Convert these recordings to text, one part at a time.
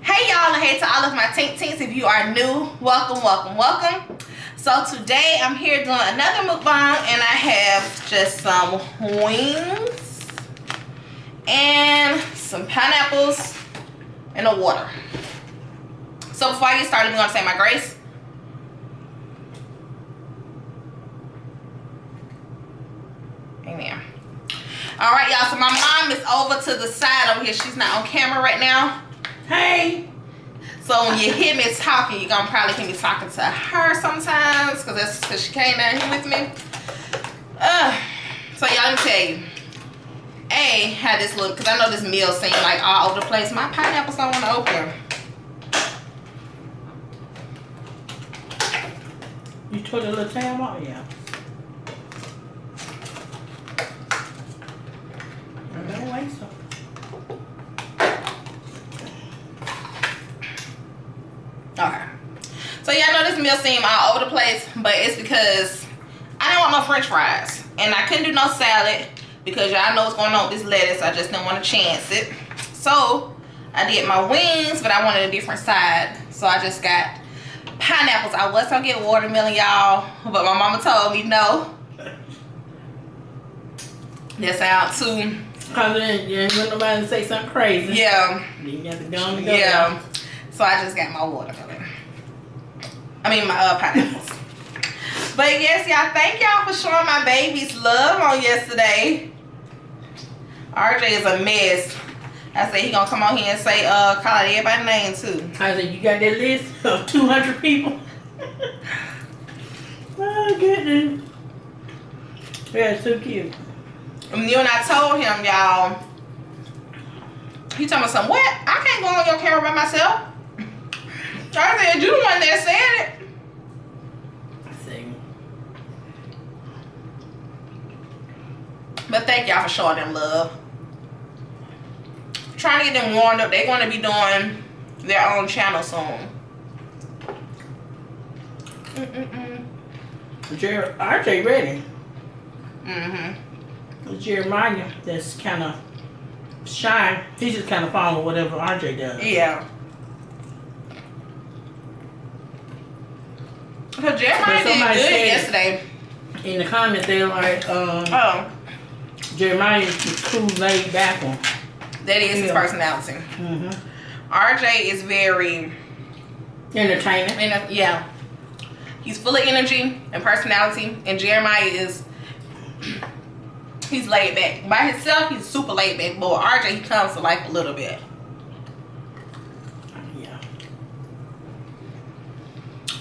Hey y'all, and hey to all of my Tink Tinks. If you are new, welcome, welcome, welcome. So today I'm here doing another mukbang, and I have just some wings and some pineapples and a water. So before I get started, I'm gonna say my grace. Amen. All right, y'all. So my mom is over to the side over here. She's not on camera right now. Hey. So when you hear me talking, you're gonna probably hear me talking to her sometimes, because that's because she came down here with me. So y'all, let me tell you. A, how this look, because I know this meal seems like all over the place. My pineapples don't want to open. You took a little time off? Yeah. Don't waste them. Okay. So y'all know this meal seem all over the place, but it's because I didn't want no french fries. And I couldn't do no salad because y'all know what's going on with this lettuce. I just didn't want to chance it. So I did my wings, but I wanted a different side. So I just got pineapples. I was gonna get watermelon, y'all, but my mama told me no. That sound too. Cause then you ain't want nobody to say something crazy. Yeah. Then you got to go and go. Yeah. So I just got my watermelon. I mean my pineapples. But yes, y'all, thank y'all for showing my babies love on yesterday. RJ is a mess. I said he gonna come on here and say call out everybody's name too. I said, you got that list of 200 people? Oh goodness. Yeah, so cute. And when I told him, y'all, he told me something, what? I can't go on your camera by myself. I said, you the one that said it. See. But thank y'all for showing them love. Trying to get them warmed up. They're going to be doing their own channel soon. RJ ready. Mm-hmm. Jeremiah, that's kind of shy. He just kind of follow whatever RJ does. Yeah. Because Jeremiah did good yesterday. In the comments, they're like, Jeremiah is the cool, laid back one. That is his personality. RJ is very entertaining. Yeah. He's full of energy and personality. And Jeremiah is, he's laid back. By himself, he's super laid back. But with RJ, he comes to life a little bit. Yeah.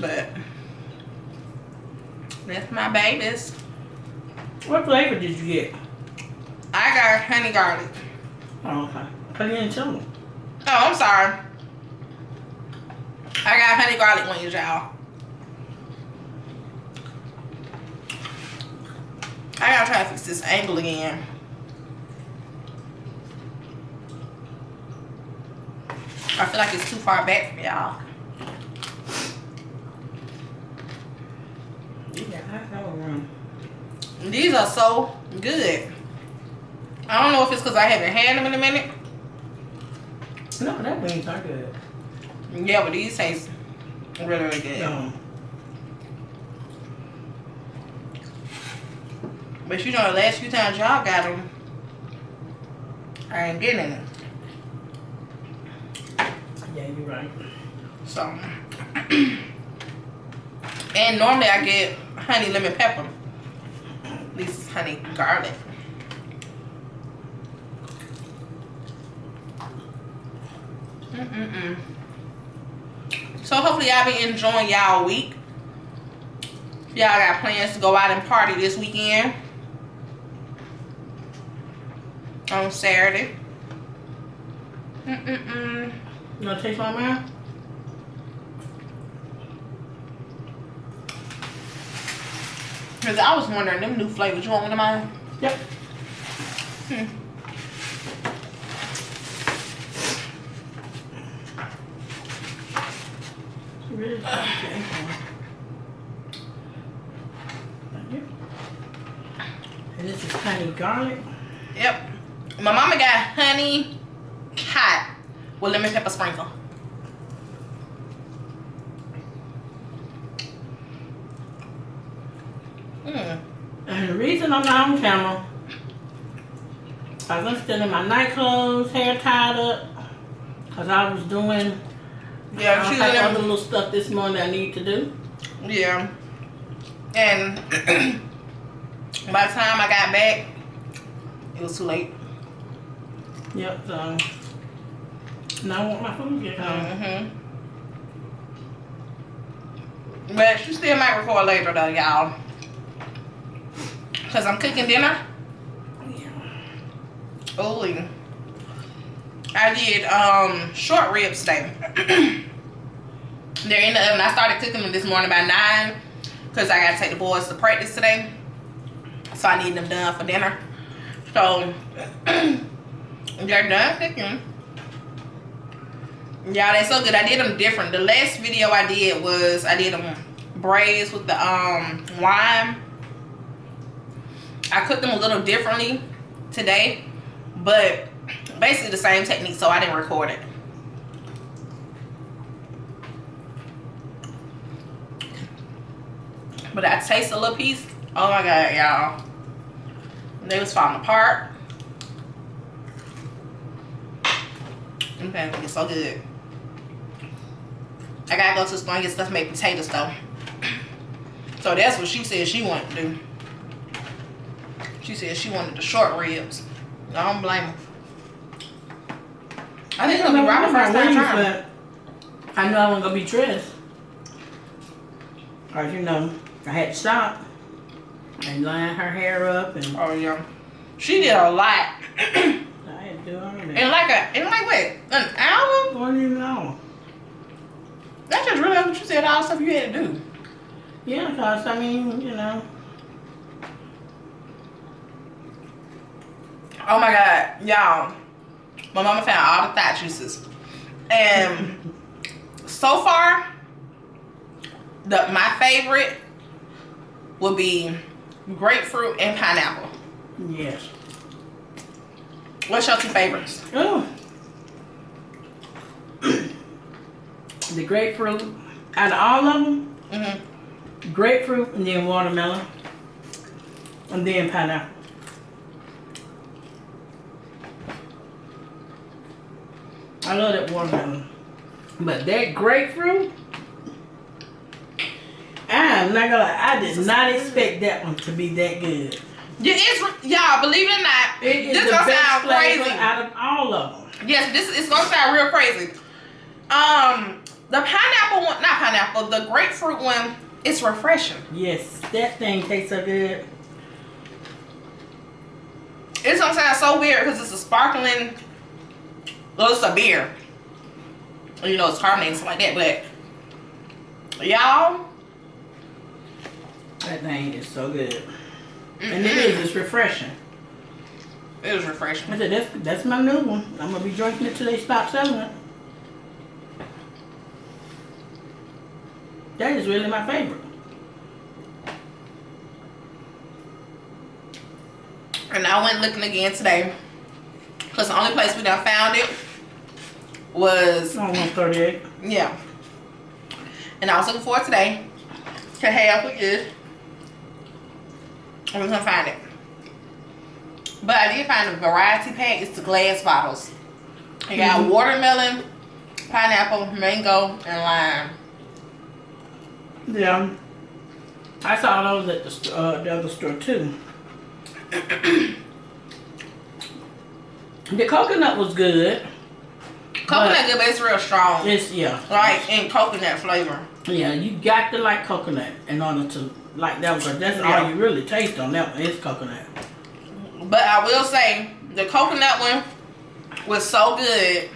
But that's my babies. What flavor did you get? I got honey garlic. Oh, okay. Cause you didn't tell me. Oh, I'm sorry. I got honey garlic wings, y'all. I gotta try to fix this angle again. I feel like it's too far back for y'all. These are so good. I don't know if it's because I haven't had them in a minute. No, that wings are good. Yeah, but these taste really, really good. But you know, the last few times y'all got them, I ain't getting it. Yeah, you're right. So, and normally I get honey lemon pepper. This is honey garlic. So hopefully y'all be enjoying y'all week. Y'all got plans to go out and party this weekend on Saturday. You wanna taste my mouth? Cause I was wondering them new flavors. You want one of mine? Yep. Really? Okay. And this is honey garlic. Yep. My mama got honey hot with lemon pepper sprinkle. And the reason I'm not on camera, I was still in my night clothes, hair tied up, because I was doing other little stuff this morning I need to do. Yeah. And by the time I got back, it was too late. Yep, so now I want my food to get home. But she still might record later though, y'all. Because I'm cooking dinner. Oh, I did short ribs today. They're in the oven. I started cooking them this morning by 9 because I got to take the boys to practice today. So I need them done for dinner. So they're done cooking. Y'all, they're so good. I did them different. The last video I did was I did them braids with the wine. I cooked them a little differently today, but basically the same technique, so I didn't record it. But I taste a little piece. Oh my god, y'all. They was falling apart. Okay, it's so good. I gotta go to the store and get stuff to make potatoes though. So that's what she said she wanted to do. She said she wanted the short ribs. I don't blame her. I think it'll be right the first time trying. I know I wasn't gonna be dressed. Cause you know, I had to stop and line her hair up and. Oh yeah, she did a lot. I had to do all that. In like what? An hour? Wasn't even an hour. That's just really what you said. All the stuff you had to do. Yeah, cause I mean, you know. Oh my god, y'all. My mama found all the thigh juices. And so far, my favorite would be grapefruit and pineapple. Yes. What's your two favorites? Oh. The grapefruit, out of all of them, grapefruit and then watermelon and then pineapple. I love that watermelon. But that grapefruit, I'm not gonna lie, I did not expect that one to be that good. Yeah, y'all, believe it or not, It is this the gonna best sound flavor crazy. out of all of them. Yes, it's gonna sound real crazy. The pineapple one, not pineapple, the grapefruit one, it's refreshing. Yes, that thing tastes so good. It's gonna sound so weird because it's a sparkling, well, it's a beer. You know, it's carbonated and stuff like that, but y'all, That thing is so good. And it is, it's refreshing. It was refreshing. I said, that's my new one. I'm gonna be drinking it till they stop selling it. That is really my favorite. And I went looking again today because the only place we done found it was On 138. yeah. And I was looking for it today to have with you. And we couldn't find it. But I did find a variety pack. It's the glass bottles. You got watermelon, pineapple, mango, and lime. Yeah. I saw those at the other store too. The coconut was good. Coconut good, but it's real strong. It's, yeah. Like in coconut flavor. Yeah, you got to like coconut in order to like that one. That's all you really taste on that one is coconut. But I will say, the coconut one was so good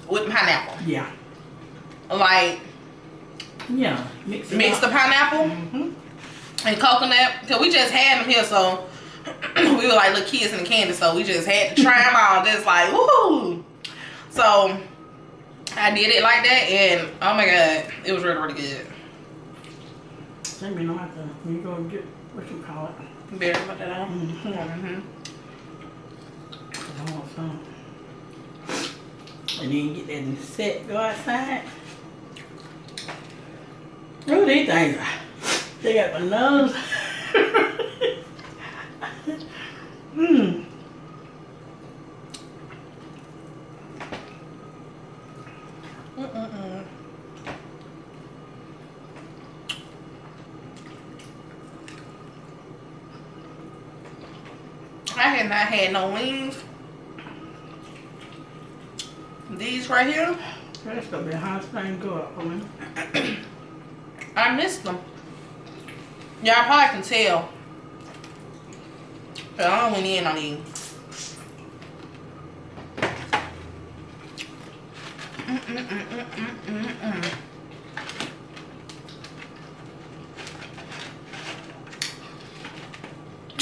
with pineapple. Yeah. Like, Yeah. Mix the pineapple and coconut. Because we just had them here, so we were like little kids in the candy, so we just had to try them all. Just like, woo! So, I did it like that, and oh my god, it was really, really good. Let me know after you go get, what you call it? You better put that on. I want some. And then get that and set, go outside. Ooh, these things are They got my nose. Mmm. I had not had no wings. These right here. That's gonna be a hot thing go up for me. I missed them. Y'all probably can tell. But I don't went in on these.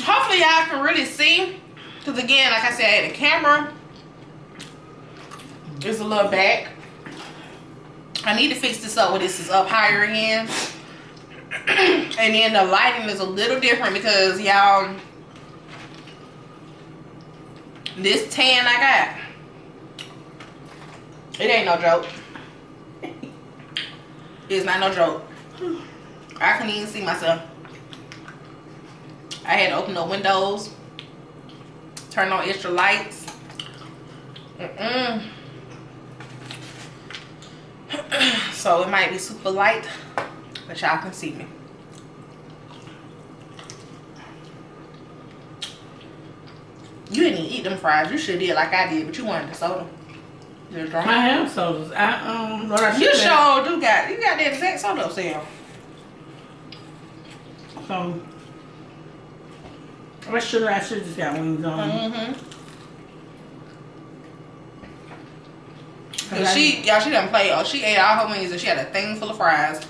Hopefully y'all can really see. Because again, like I said, the camera is a little back. I need to fix this up when this is up higher again. And then the lighting is a little different because y'all, this tan I got, it ain't no joke. It's not no joke. I couldn't even see myself. I had to open the windows, turn on extra lights. So it might be super light, but y'all can see me. You didn't even eat them fries. You should did like I did, but you wanted the soda. You're drunk. I have sodas. What I You sure do got. You got that exact soda upstairs. So I should just got wings on. Cause she done play. Oh, she ate all her wings and she had a thing full of fries,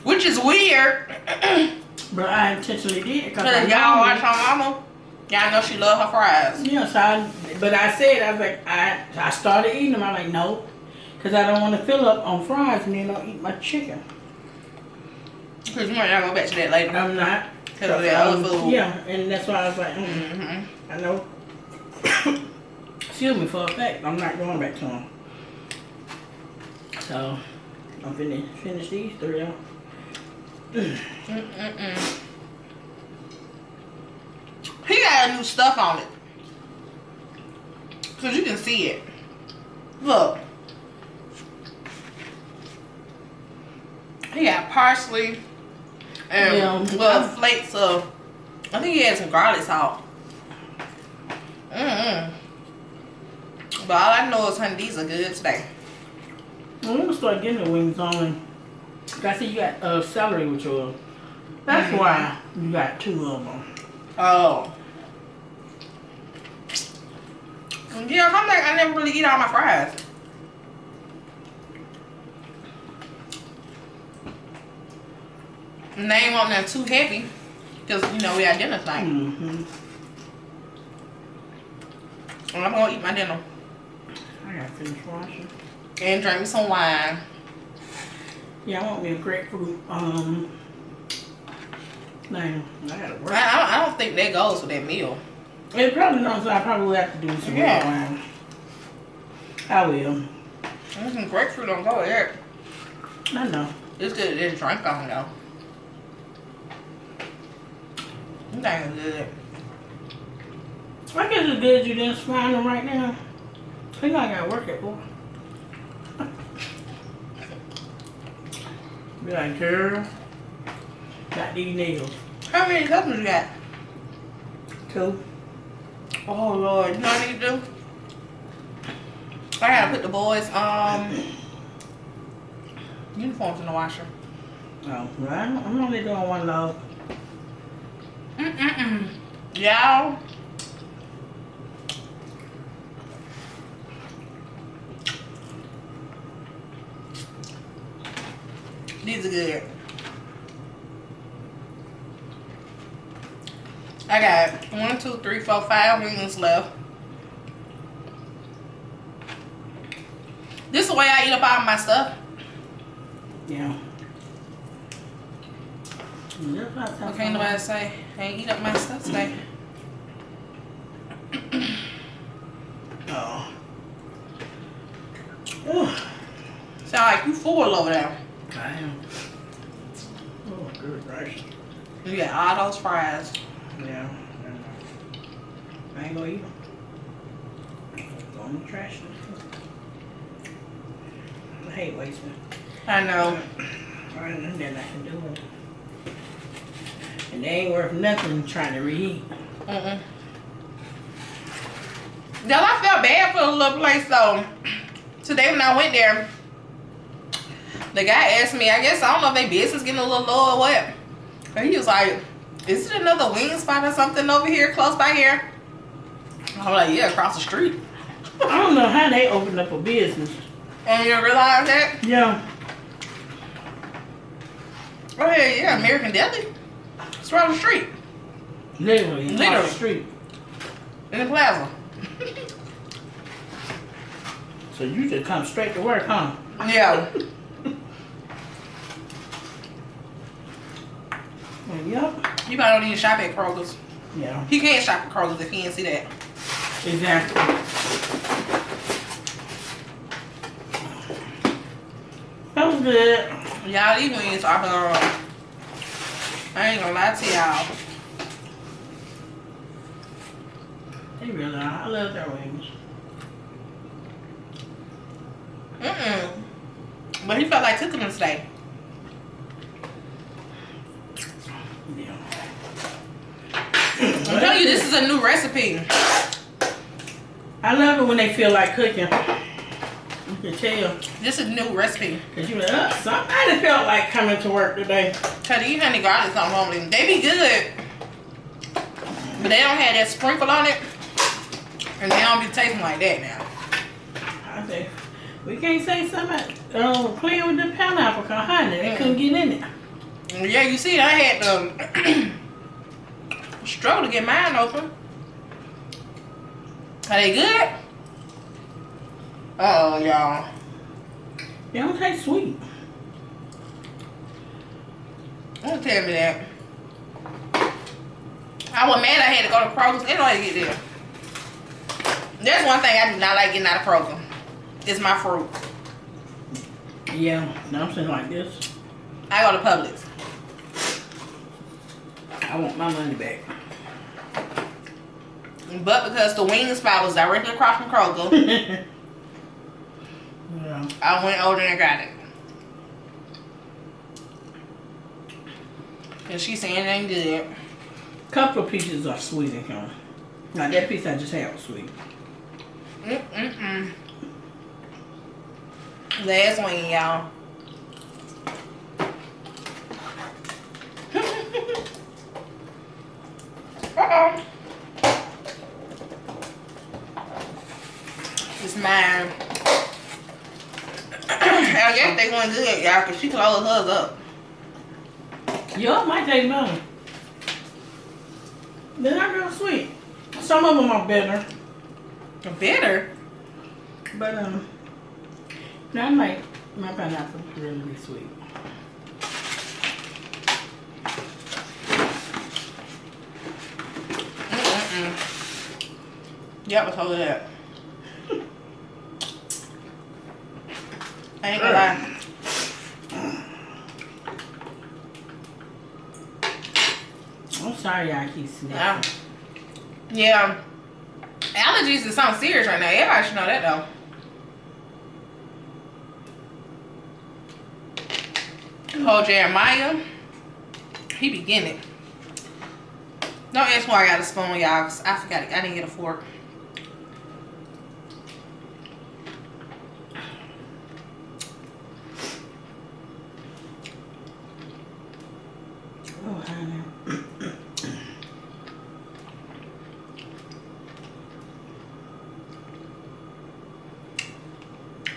which is weird. But I intentionally did it because y'all watch her mama. Y'all know she love her fries. Yeah, so I was like, I started eating them. I'm like, no, because I don't want to fill up on fries and then don't eat my chicken. Because you might not go back to that later. I'm not. Because of that other food. Yeah, and that's why I was like, I know. Excuse me for a fact, I'm not going back to them. So, I'm finna finish these three out. He got a new stuff on it. Because you can see it. Look. He got parsley and flakes of, I think he had some garlic salt. But all I know is, honey, these are good today. I'm gonna start getting the wings on. I see you got celery with yours. That's why you got two of them. Oh. Yeah, I'm like, I never really eat all my fries. And they ain't want nothing too heavy. Because, you know, we had dinner tonight. And I'm going to eat my dinner. I got to finish washing. And drink me some wine. Yeah, I want me a grapefruit. Man, I gotta work. I don't think that goes with that meal. It probably don't, so I probably will have to do some red wine. I will. Some grapefruit don't go with that. I know. It's good to just drink on though. That is good. I guess it's good you didn't find them right now. I think I gotta work it, boy. Be like, girl, got these nails. How many customers you got? 2. Oh Lord, you know what I need to do? I gotta put the boys' uniforms in the washer. Oh, well, I'm only doing one load. Y'all. These are good. I got 1, 2, 3, 4, 5 wings left. This is the way I eat up all my stuff. Yeah. Okay, nobody say I ain't eat up my stuff today. Oh. Sound like you full over there. I am. Oh, Good gracious. You got all those fries. Yeah. I ain't gonna eat them. Go in the trash. I hate wasting. I know. Right, and then I can do it. And they ain't worth nothing trying to reheat. Mm-mm. Y'all, I felt bad for the little place though. Today when I went there, the guy asked me, I guess, I don't know if their business getting a little low or what. And he was like, is it another wing spot or something over here, close by here? I'm like, yeah, across the street. I don't know how they opened up a business. And you realize that? Yeah. Oh yeah, American Deli. It's right on the street. Literally. Across the street. In the plaza. So you just come straight to work, huh? Yeah. Yep. You probably don't need to shop at Kroger's. Yeah. He can't shop at Kroger's if he didn't see that. Exactly. That was good. Y'all, these wings are phenomenal. I ain't gonna lie to y'all. They really are. I love their wings. But he felt like cooking them today. Yeah. I'm telling you, this is a new recipe. I love it when they feel like cooking. You can tell. This is a new recipe. Cause you like, somebody felt like coming to work today. Cause these honey garlic something wrong with them. They be good, but they don't have that sprinkle on it, and they don't be tasting like that now. I say, we can't say something playing with the pineapple, cause honey, they couldn't get in it. Yeah, you see, I had to struggle to get mine open. Are they good? Uh-oh, y'all. They don't taste sweet. Don't tell me that. I was mad I had to go to Kroger's in order to get there. There's one thing I do not like getting out of Kroger. It's my fruit. Yeah, something like this. I go to Publix. I want my money back. But because the wing spot was directly across from Kroger, Yeah. I went over and got it. And she saying it ain't good. Couple of pieces are sweet and come. Now that piece I just had was sweet. Last wing, y'all. Uh-oh. It's mine. I guess they going good, y'all, because she closed hers up. Yours might taste better. They're not real sweet. Some of them are better. Bitter? But, now my pineapple really be sweet. Yep, I told her that. I ain't gonna lie. I'm sorry I keep sniffing. Yeah. Allergies is something serious right now. Everybody should know that though. Oh, Jeremiah, he be getting it. Don't ask why I got a spoon, y'all, because I forgot it. I didn't get a fork. Oh, honey.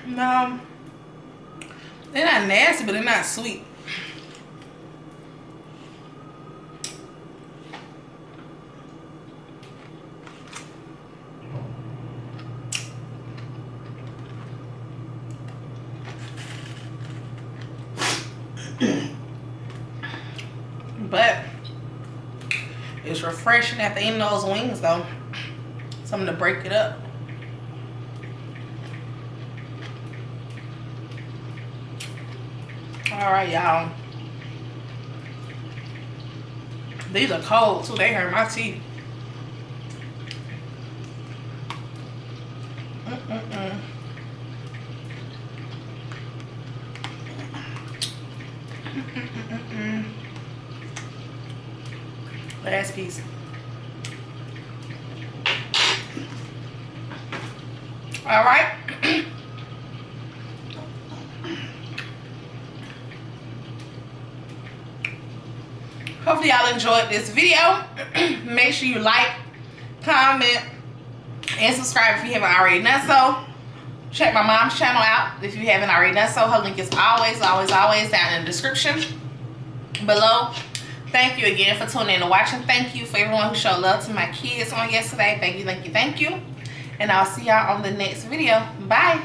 No. They're not nasty, but they're not sweet. But it's refreshing at the end of those wings, though. Something to break it up. All right, y'all. These are cold too. They hurt my teeth. Last piece. All right. Hopefully y'all enjoyed this video. Make sure you like, comment, and subscribe if you haven't already done so. Check my mom's channel out if you haven't already done so. Her link is always down in the description below. Thank you again for tuning in and watching. Thank you for everyone who showed love to my kids on yesterday. Thank you. And I'll see y'all on the next video. Bye.